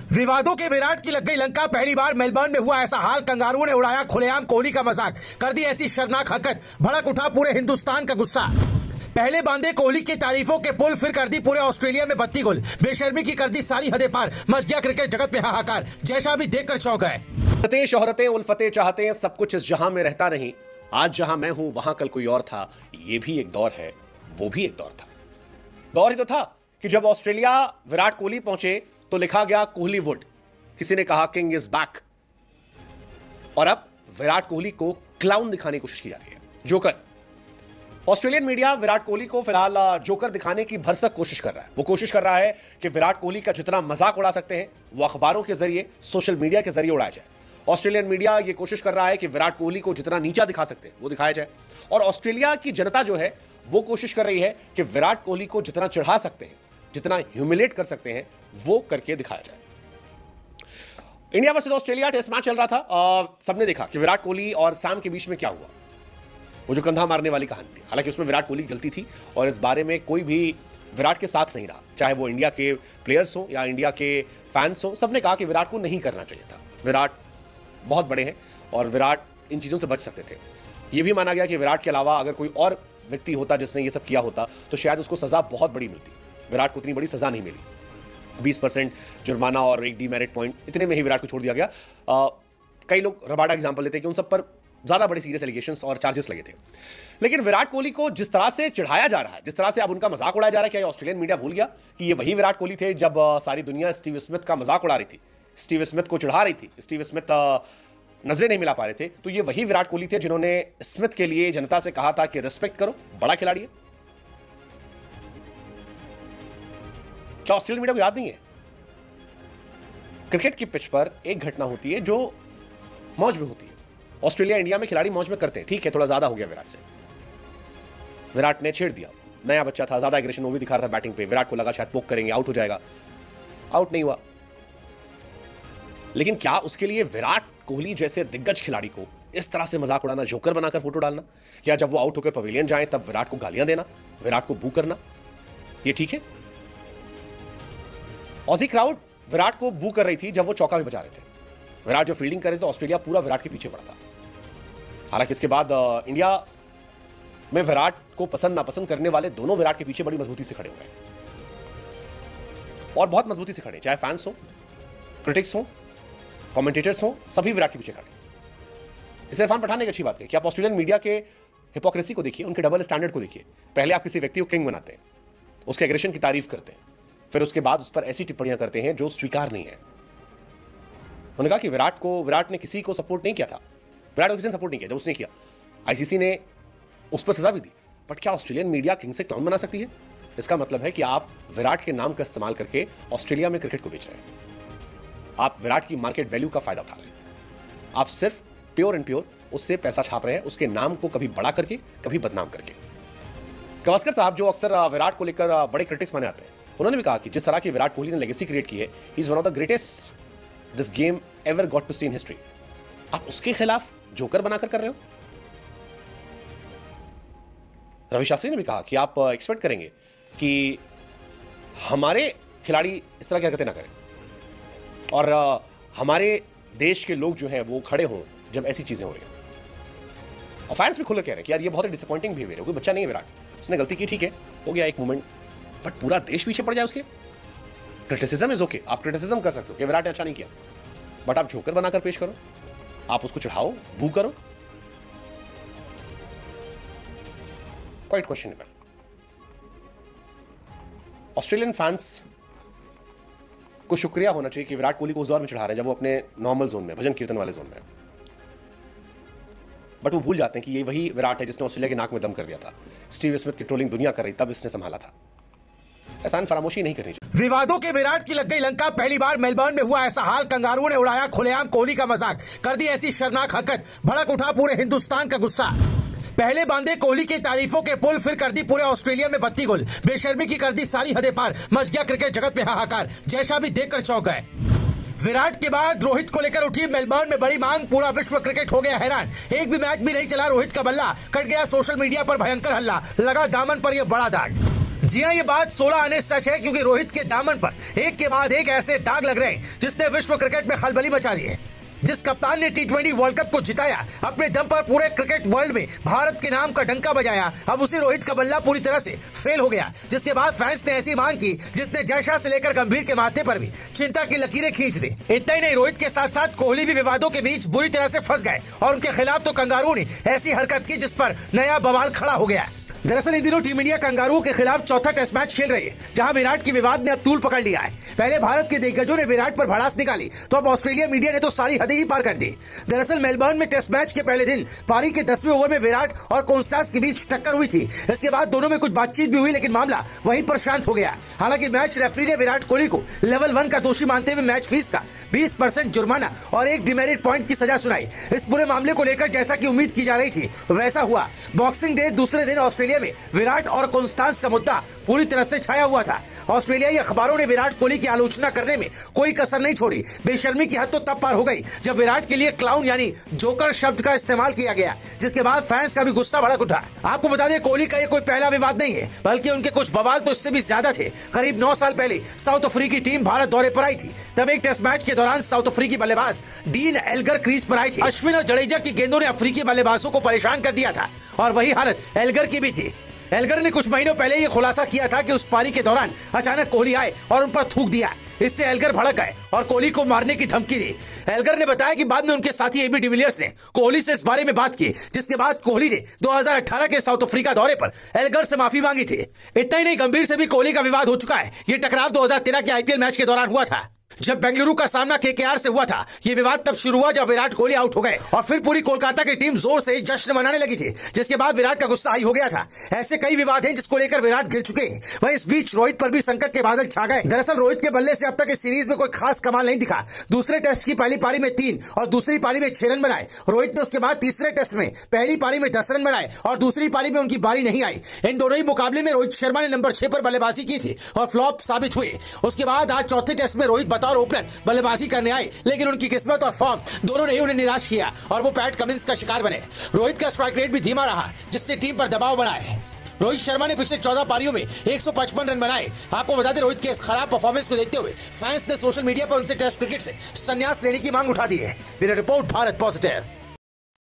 विवादों के विराट की लग गई लंका। पहली बार मेलबर्न में हुआ ऐसा हाल। कंगारुओं ने उड़ाया खुलेआम कोहली का मजाक, कर दी ऐसी शर्मनाक हरकत, भड़क उठा पूरे हिंदुस्तान का गुस्सा। पहले बांधे कोहली की तारीफों के पुल, फिर कर दी पूरे ऑस्ट्रेलिया में बत्ती गुल। बेशर्मी की कर दी सारी हदें पार, मच गया क्रिकेट जगत में हाहाकार, जैसा भी देखकर चौंक गए। शोहरतें उल्फतें चाहते सब कुछ इस जहां में रहता नहीं। आज जहां मैं हूं वहां कल कोई और था। ये भी एक दौर है, वो भी एक दौर था। दौर ही तो था कि जब ऑस्ट्रेलिया विराट कोहली पहुंचे तो लिखा गया कोहली वुड। किसी ने कहा किंग इज बैक। और अब विराट कोहली को क्लाउन दिखाने की कोशिश की जा रही है, joker. Australian media Virat Kohli को फिलहाल जोकर दिखाने की भरसक कोशिश कर रहा है। वो कोशिश कर रहा है कि विराट कोहली का जितना मजाक उड़ा सकते हैं वो अखबारों के जरिए, सोशल मीडिया के जरिए उड़ाया जाए। ऑस्ट्रेलियन मीडिया ये कोशिश कर रहा है कि विराट कोहली को जितना नीचा दिखा सकते हैं वो दिखाया जाए। और ऑस्ट्रेलिया की जनता जो है वो कोशिश कर रही है कि विराट कोहली को जितना चढ़ा सकते हैं, जितना ह्यूमिलेट कर सकते हैं, वो करके दिखाया जाए। India versus Australia test match चल रहा था। सबने देखा कि विराट कोहली और सैम के बीच में क्या हुआ। वो जो कंधा मारने वाली कहानी थी, हालांकि उसमें विराट कोहली की गलती थी और इस बारे में कोई भी विराट के साथ नहीं रहा। चाहे वो इंडिया के प्लेयर्स हो या इंडिया के फैंस हो, सबने कहा कि विराट को नहीं करना चाहिए था। विराट बहुत बड़े हैं और विराट इन चीज़ों से बच सकते थे। यह भी माना गया कि विराट के अलावा अगर कोई और व्यक्ति होता जिसने ये सब किया होता तो शायद उसको सजा बहुत बड़ी मिलती। विराट को इतनी बड़ी सजा नहीं मिली। 20% जुर्माना और एक डीमेरिट पॉइंट, इतने में ही विराट को छोड़ दिया गया। कई लोग रबाडा एग्जांपल लेते हैं कि उन सब पर ज्यादा बड़े सीरियस एलिगेशंस और चार्जेस लगे थे। लेकिन विराट कोहली को जिस तरह से चिढ़ाया जा रहा है, जिस तरह से अब उनका मजाक उड़ाया जा रहा है, क्या ऑस्ट्रेलियन मीडिया भूल गया कि ये वही विराट कोहली थे जब सारी दुनिया स्टीव स्मिथ का मजाक उड़ा रही थी, स्टीव स्मिथ को चिढ़ा रही थी, स्टीव स्मिथ नजरें नहीं मिला पा रहे थे। तो ये वही विराट कोहली थे जिन्होंने स्मिथ के लिए जनता से कहा था कि रिस्पेक्ट करो, बड़ा खिलाड़ी है। क्या ऑस्ट्रेलियन मीडिया को याद नहीं है? क्रिकेट की पिच पर एक घटना होती है जो मौज में होती है। ऑस्ट्रेलिया इंडिया में खिलाड़ी मौज में करते हैं, ठीक है, थोड़ा ज्यादा हो गया विराट से। विराट ने छेड़ दिया, नया बच्चा था, ज्यादा एग्रेशन वो भी दिखा रहा था बैटिंग पे। विराट को लगा शायद पोक करेंगे, आउट हो जाएगा, आउट नहीं हुआ। लेकिन क्या उसके लिए विराट कोहली जैसे दिग्गज खिलाड़ी को इस तरह से मजाक उड़ाना, जोकर बनाकर फोटो डालना, या जब वो आउट होकर पवेलियन जाए तब विराट को गालियां देना, विराट को बू करना, ये ठीक है? ऑसी क्राउड विराट को बू कर रही थी जब वो चौका भी बजा रहे थे। विराट जो फील्डिंग करे तो ऑस्ट्रेलिया पूरा विराट के पीछे पड़ा था। हालांकि इसके बाद इंडिया में विराट को पसंद नापसंद करने वाले दोनों विराट के पीछे बड़ी मजबूती से खड़े हुए हैं और बहुत मजबूती से खड़े, चाहे फैंस हो, क्रिटिक्स हो, कमेंटेटर्स हो, सभी विराट के पीछे खड़े। इसे इरफान पठान ने एक अच्छी बात है कि आप ऑस्ट्रेलियन मीडिया के हिपोक्रेसी को देखिए, उनके डबल स्टैंडर्ड को देखिए। पहले आप किसी व्यक्ति को किंग बनाते हैं, उसके एग्रेशन की तारीफ करते हैं, फिर उसके बाद उस पर ऐसी टिप्पणियां करते हैं जो स्वीकार नहीं है। उन्होंने कहा कि विराट ने किसी को सपोर्ट नहीं किया था, विराट को किसी ने सपोर्ट नहीं किया, जब उसने किया आईसीसी ने उस पर सजा भी दी। बट क्या ऑस्ट्रेलियन मीडिया किंग से क्लाउन बना सकती है? इसका मतलब है कि आप विराट के नाम का इस्तेमाल करके ऑस्ट्रेलिया में क्रिकेट को बेच रहे हैं। आप विराट की मार्केट वैल्यू का फायदा उठा रहे हैं। आप सिर्फ प्योर एंड प्योर उससे पैसा छाप रहे हैं, उसके नाम को कभी बड़ा करके, कभी बदनाम करके। गावस्कर साहब जो अक्सर विराट को लेकर बड़े क्रिटिक्स माने आते हैं, उन्होंने भी कहा कि जिस तरह की विराट कोहली ने लेगेसी क्रिएट की है, he is one of the greatest this game ever got to see in history. आप उसके खिलाफ जोकर बनाकर कर रहे हो। रवि शास्त्री ने भी कहा कि आप एक्सपेक्ट करेंगे कि हमारे खिलाड़ी इस तरह की हरकतें ना करें और हमारे देश के लोग जो हैं वो खड़े हों जब ऐसी चीजें हो रही हैं। और फैंस भी खुले कह रहे हैं कि यार ये बहुत ही डिसअपॉइंटिंग बिहेवियर है। कोई बच्चा नहीं है विराट, उसने गलती की, ठीक है, हो गया एक मोमेंट, बट पूरा देश पीछे पड़ जाए उसके। क्रिटिसिज्म इज ओके, आप क्रिटिसिज्म कर सकते हो कि विराट ने अच्छा नहीं किया, बट आप जोकर बनाकर पेश करो, आप उसको चढ़ाओ, बू करो। Quite questionable. ऑस्ट्रेलियन फैंस को शुक्रिया होना चाहिए कि विराट कोहली को उस दौर में चढ़ा रहे हैं जब वो अपने नॉर्मल जोन में, भजन कीर्तन वाले जोन में, बट वो भूल जाते हैं कि ये वही विराट है जिसने ऑस्ट्रेलिया के नाक में दम कर दिया था। स्टीव स्मिथ की ट्रोलिंग दुनिया कर रही, तब इसने संभाला था। एहसान फरामोशी नहीं करनी चाहिए। विवादों के विराट की लग गई लंका। पहली बार मेलबर्न में हुआ ऐसा हाल। कंगारुओं ने उड़ाया खुलेआम कोहली का मजाक, कर दी ऐसी शर्मनाक हरकत, भड़क उठा पूरे हिंदुस्तान का गुस्सा। पहले बांधे कोहली की तारीफों के पुल, फिर कर दी पूरे ऑस्ट्रेलिया में बत्ती गुल। बेशर्मी की कर दी सारी हदें पार, मच गया क्रिकेट जगत में हाहाकार, जैसा भी देखकर चौंक गए। विराट के बाद रोहित को लेकर उठी मेलबर्न में बड़ी मांग। पूरा विश्व क्रिकेट हो गया हैरान। एक भी मैच भी नहीं चला रोहित का बल्ला, कट गया सोशल मीडिया पर भयंकर हल्ला, लगा दामन पर यह बड़ा दाग। जी हाँ, ये बात 16 आने सच है, क्योंकि रोहित के दामन पर एक के बाद एक ऐसे दाग लग रहे हैं जिसने विश्व क्रिकेट में खलबली मचा दी है। जिस कप्तान ने T20 वर्ल्ड कप को जिताया, अपने दम पर पूरे क्रिकेट वर्ल्ड में भारत के नाम का डंका बजाया, अब उसी रोहित का बल्ला पूरी तरह से फेल हो गया। जिसके बाद फैंस ने ऐसी मांग की जिसने जयशाह से लेकर गंभीर के माथे पर भी चिंता की लकीरें खींच दी। इतना ही नहीं, रोहित के साथ साथ कोहली भी विवादों के बीच बुरी तरह से फंस गए और उनके खिलाफ तो कंगारू ने ऐसी हरकत की जिस पर नया बवाल खड़ा हो गया। दरअसल इन दिनों टीम इंडिया कंगारू के खिलाफ चौथा टेस्ट मैच खेल रही है, जहां विराट के विवाद ने अब तूल पकड़ लिया है। पहले भारत के दिग्गजों ने विराट पर भड़ास निकाली, तो अब ऑस्ट्रेलिया मीडिया ने तो सारी हदें ही पार कर दी। दरअसल मेलबर्न में टेस्ट मैच के पहले दिन पारी के 10वें ओवर में विराट और कॉन्स्टास के बीच टक्कर हुई थी। इसके बाद दोनों में कुछ बातचीत भी हुई, लेकिन मामला वहीं पर शांत हो गया। हालांकि मैच रेफरी ने विराट कोहली को लेवल 1 का दोषी मानते हुए मैच फीस का 20% जुर्माना और 1 डिमेरिट पॉइंट की सजा सुनाई। इस पूरे मामले को लेकर जैसा कि उम्मीद की जा रही थी वैसा हुआ। बॉक्सिंग डे दूसरे दिन ऑस्ट्रेलिया में विराट और कॉन्स्टांस का मुद्दा पूरी तरह से छाया हुआ था। ऑस्ट्रेलियाई अखबारों ने विराट कोहली की आलोचना करने में कोई कसर नहीं छोड़ी। बेशर्मी की हद तो तब पार हो गई जब विराट के लिए क्लाउन यानी जोकर शब्द का इस्तेमाल किया गया, जिसके बाद फैंस का भी गुस्सा भड़क उठा। आपको बता दें, कोहली का ये कोई पहला विवाद नहीं है, बल्कि उनके कुछ बवाल तो इससे भी ज्यादा थे। करीब 9 साल पहले साउथ अफ्रीकी टीम भारत दौरे पर आई थी। तब एक टेस्ट मैच के दौरान साउथ अफ्रीकी बल्लेबाज डीन एल्गर क्रीज पर आए थे। अश्विन और जडेजा की गेंदों ने अफ्रीकी बल्लेबाजों को परेशान कर दिया था और वही हालत एल्गर की भी थी। एल्गर ने कुछ महीनों पहले ये खुलासा किया था कि उस पारी के दौरान अचानक कोहली आए और उन पर थूक दिया। इससे एल्गर भड़क गए और कोहली को मारने की धमकी दी। एल्गर ने बताया कि बाद में उनके साथी एबी डिविलियर्स ने कोहली से इस बारे में बात की, जिसके बाद कोहली ने 2018 के साउथ अफ्रीका दौरे पर एल्गर से माफी मांगी थी। इतना ही नहीं, गंभीर से भी कोहली का विवाद हो चुका है। ये टकराव 2013 के IPL मैच के दौरान हुआ था, जब बेंगलुरु का सामना KKR से हुआ था। ये विवाद तब शुरू हुआ जब विराट कोहली आउट हो गए और फिर पूरी कोलकाता की टीम जोर से जश्न मनाने लगी थी, जिसके बाद विराट का गुस्सा हाई हो गया था। ऐसे कई विवाद हैं जिसको लेकर विराट गिर चुके हैं। वहीं इस बीच रोहित पर भी संकट के बादल छा गए। दरअसल रोहित के बल्ले से अब तक इस सीरीज में कोई खास कमाल नहीं दिखा। दूसरे टेस्ट की पहली पारी में 3 और दूसरी पारी में 6 रन बनाए रोहित ने। उसके बाद तीसरे टेस्ट में पहली पारी में 10 रन बनाए और दूसरी पारी में उनकी बारी नहीं आई। इन दोनों ही मुकाबले में रोहित शर्मा ने नंबर 6 पर बल्लेबाजी की थी और फ्लॉप साबित हुए। उसके बाद आज चौथे टेस्ट में रोहित बतौर ओपनर बल्लेबाजी करने आए, लेकिन उनकी किस्मत और फॉर्म दोनों ने उन्हें निराश किया और वो पैट कमिंस का शिकार बने। रोहित का स्ट्राइक रेट भी धीमा रहा, जिससे टीम पर दबाव बनाए। रोहित शर्मा ने पिछले 14 पारियों में 155 रन बनाए। आपको बता दें, रोहित के इस खराब परफॉर्मेंस को देखते हुए फैंस ने सोशल मीडिया पर उनसे टेस्ट क्रिकेट से संन्यास लेने की मांग उठा दी है। Bureau report, Bharat positive.